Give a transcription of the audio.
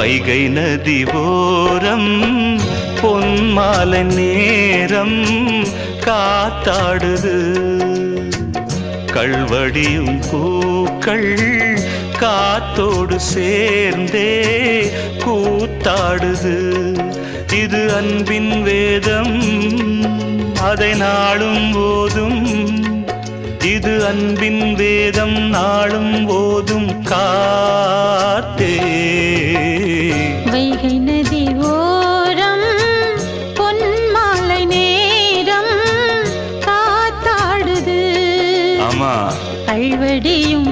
வைகை நதி ஓரம் பொன்மாலை நேரம் காத்தாடுது கள்வடியும் பூக்கள் காத்தோடு சேர்ந்தே கூத்தாடுது இது அன்பின் வேதம் அதை நாளும் ஓதும் இது அன்பின் வேதம் நாளும் ஓதும் காத்தே வைகை நதி ஓரம் பொன்மாலை நேரம் காத்தாடுது ஆமா கள்வடியும்